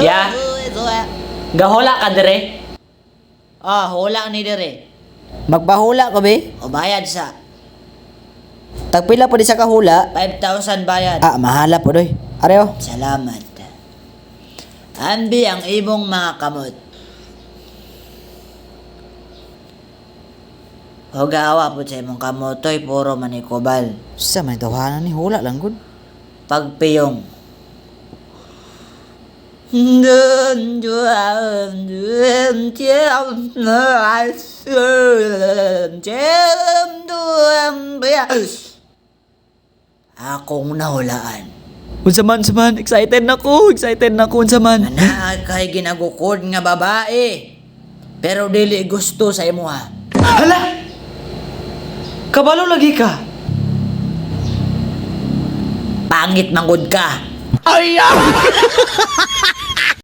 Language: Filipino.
Ya. Gahula ka dire. Hula ni dire. Magpahula ko be. O bayad sa Tagpila po di sa kahula. 5,000 bayad. Mahala po doy. Areo. Salamat. Ambi ang imong mga kamot. Hugawa po sa imong kamotoy, puro manikobal. Sa may tawanan ni hula lang gud. Pagpiyong. Akong nahulaan. Unsa man, excited na ko unsa man. Ana kay ginagukod nga babae. Pero dili gusto sa imo ha. Hala! Kabalo lagi ka. Pangit mangod ka. Ay!